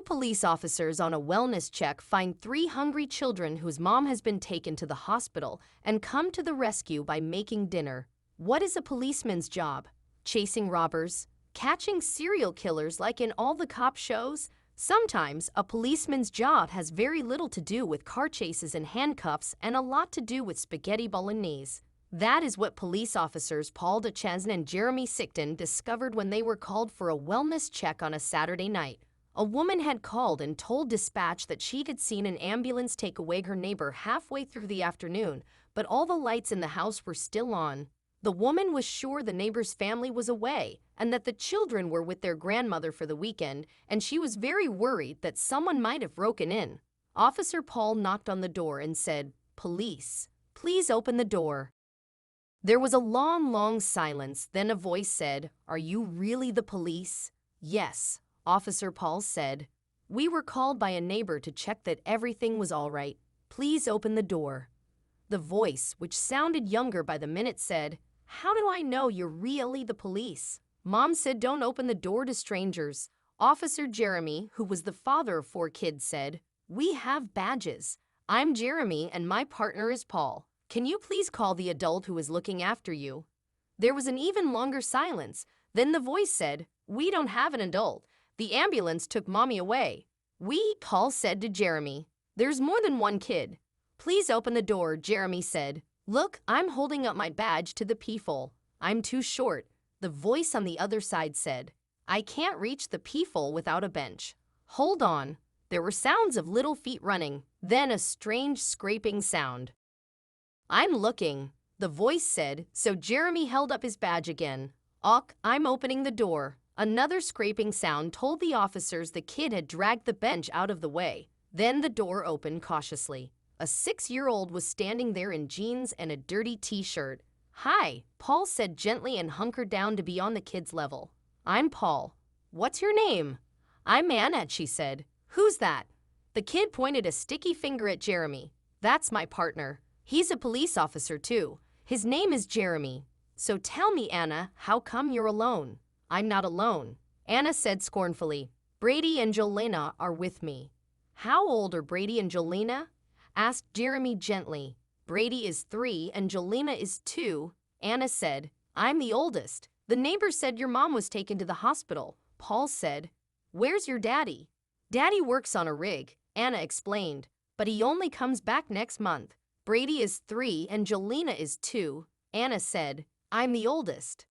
police officers on a wellness check find 3 hungry children whose mom has been taken to the hospital and come to the rescue by making dinner. What is a policeman's job? Chasing robbers? Catching serial killers like in all the cop shows? Sometimes, a policeman's job has very little to do with car chases and handcuffs and a lot to do with spaghetti bolognese. That is what police officers Paul Duchesne and Jeremy Sickton discovered when they were called for a wellness check on a Saturday night. A woman had called and told dispatch that she had seen an ambulance take away her neighbor halfway through the afternoon, but all the lights in the house were still on. The woman was sure the neighbor's family was away and that the children were with their grandmother for the weekend, and she was very worried that someone might have broken in. Officer Paul knocked on the door and said, "Police, please open the door." There was a long silence. Then a voice said, "Are you really the police?" "Yes," Officer Paul said. "We were called by a neighbor to check that everything was all right. Please open the door." The voice, which sounded younger by the minute, said, "How do I know you're really the police?" Mom said, "Don't open the door to strangers." Officer Jeremy, who was the father of 4 kids, said, "We have badges. I'm Jeremy and my partner is Paul. Can you please call the adult who is looking after you?" There was an even longer silence. Then the voice said, "We don't have an adult. The ambulance took Mommy away." Paul said to Jeremy. "There's more than one kid." "Please open the door," Jeremy said. "Look, I'm holding up my badge to the peephole. I'm too short." The voice on the other side said, "I can't reach the peephole without a bench." "Hold on." There were sounds of little feet running, then a strange scraping sound. "I'm looking," the voice said, so Jeremy held up his badge again. I'm opening the door." Another scraping sound told the officers the kid had dragged the bench out of the way. Then the door opened cautiously. A 6-year-old was standing there in jeans and a dirty t-shirt. "Hi," Paul said gently and hunkered down to be on the kid's level. "I'm Paul. What's your name?" "I'm Anna," she said. "Who's that?" The kid pointed a sticky finger at Jeremy. "That's my partner. He's a police officer too. His name is Jeremy." "So tell me, Anna, how come you're alone?" "I'm not alone," Anna said scornfully. "Brady and Jolena are with me." "How old are Brady and Jolena?" asked Jeremy gently. "Brady is 3 and Jolena is 2, Anna said. "I'm the oldest." "The neighbor said your mom was taken to the hospital," Paul said. "Where's your daddy?" "Daddy works on a rig," Anna explained, "but he only comes back next month." "Brady is 3 and Jolena is 2, Anna said. "I'm the oldest."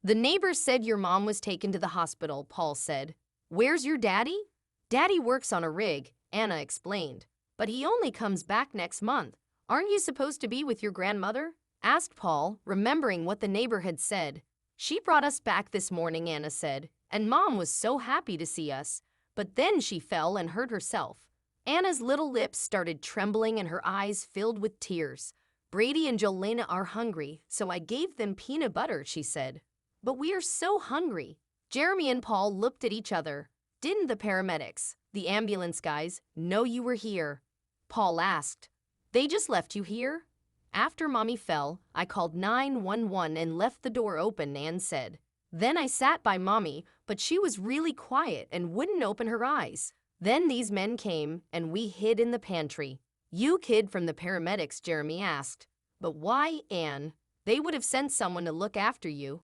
"The neighbor said your mom was taken to the hospital," Paul said. "Where's your daddy?" "Daddy works on a rig," Anna explained, "but he only comes back next month." "Aren't you supposed to be with your grandmother?" asked Paul, remembering what the neighbor had said. "She brought us back this morning," Anna said, "and Mom was so happy to see us. But then she fell and hurt herself." Anna's little lips started trembling and her eyes filled with tears. "Brady and Jolena are hungry, so I gave them peanut butter," she said. "But we are so hungry." Jeremy and Paul looked at each other. "Didn't the paramedics, the ambulance guys, know you were here?" Paul asked. "They just left you here?" "After Mommy fell, I called 911 and left the door open," Ann said. "Then I sat by Mommy, but she was really quiet and wouldn't open her eyes. Then these men came and we hid in the pantry." "You kid from the paramedics?" Jeremy asked. "But why, Ann? They would have sent someone to look after you."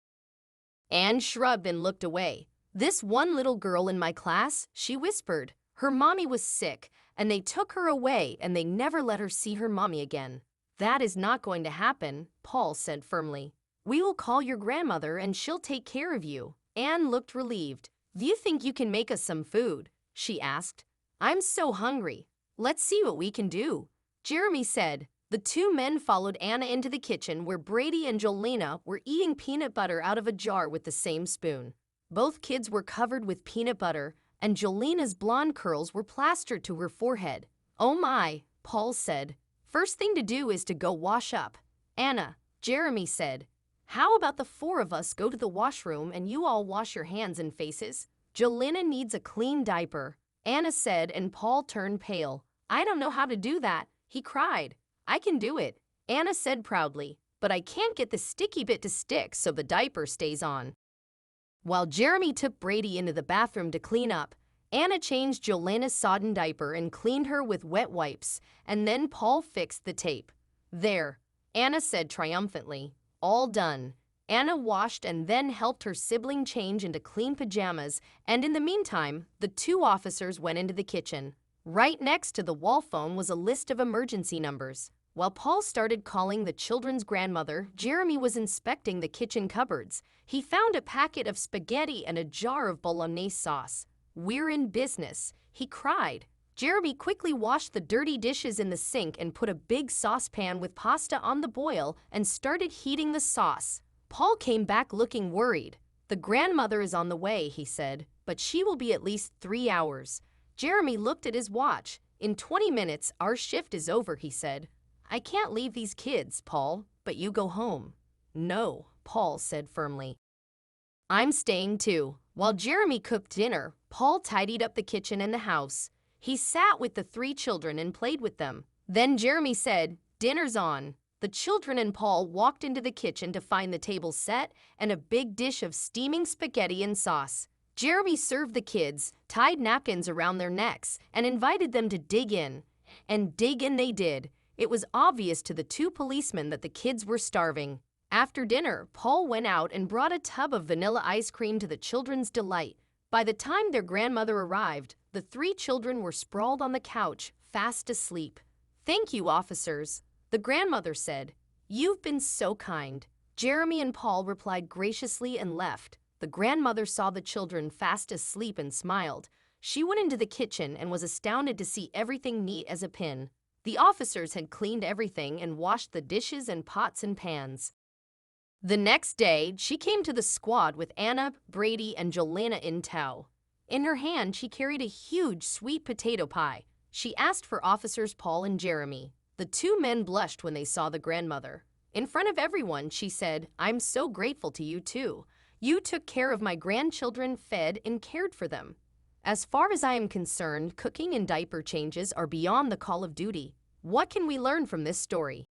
Ann shrugged and looked away. "This one little girl in my class," she whispered. "Her mommy was sick, and they took her away and they never let her see her mommy again." "That is not going to happen," Paul said firmly. "We will call your grandmother and she'll take care of you." Ann looked relieved. "Do you think you can make us some food?" she asked. "I'm so hungry. Let's see what we can do," Jeremy said. The 2 men followed Anna into the kitchen where Brady and Jolena were eating peanut butter out of a jar with the same spoon. Both kids were covered with peanut butter, and Jolena's blonde curls were plastered to her forehead. "Oh my," Paul said. "First thing to do is to go wash up." "Anna," Jeremy said, "how about the 4 of us go to the washroom and you all wash your hands and faces? Jolena needs a clean diaper," Anna said, and Paul turned pale. "I don't know how to do that," he cried. "I can do it," Anna said proudly, "but I can't get the sticky bit to stick so the diaper stays on." While Jeremy took Brady into the bathroom to clean up, Anna changed Jolena's sodden diaper and cleaned her with wet wipes, and then Paul fixed the tape. "There," Anna said triumphantly. "All done." Anna washed and then helped her sibling change into clean pajamas, and in the meantime, the two officers went into the kitchen. Right next to the wall phone was a list of emergency numbers. While Paul started calling the children's grandmother, Jeremy was inspecting the kitchen cupboards. He found a packet of spaghetti and a jar of bolognese sauce. "We're in business," he cried. Jeremy quickly washed the dirty dishes in the sink and put a big saucepan with pasta on the boil and started heating the sauce. Paul came back looking worried. "The grandmother is on the way," he said, "but she will be at least 3 hours." Jeremy looked at his watch. "In 20 minutes, our shift is over," he said. "I can't leave these kids, Paul, but you go home." "No," Paul said firmly. "I'm staying too." While Jeremy cooked dinner, Paul tidied up the kitchen and the house. He sat with the 3 children and played with them. Then Jeremy said, "Dinner's on." The children and Paul walked into the kitchen to find the table set and a big dish of steaming spaghetti and sauce. Jeremy served the kids, tied napkins around their necks, and invited them to dig in. And dig in they did. It was obvious to the 2 policemen that the kids were starving. After dinner, Paul went out and brought a tub of vanilla ice cream to the children's delight. By the time their grandmother arrived, the 3 children were sprawled on the couch, fast asleep. "Thank you, officers," the grandmother said. "You've been so kind." Jeremy and Paul replied graciously and left. The grandmother saw the children fast asleep and smiled. She went into the kitchen and was astounded to see everything neat as a pin. The officers had cleaned everything and washed the dishes and pots and pans. The next day, she came to the squad with Anna, Brady, and Jolena in tow. In her hand, she carried a huge sweet potato pie. She asked for officers Paul and Jeremy. The 2 men blushed when they saw the grandmother. In front of everyone, she said, "I'm so grateful to you too. You took care of my grandchildren, fed and cared for them. As far as I am concerned, cooking and diaper changes are beyond the call of duty." What can we learn from this story?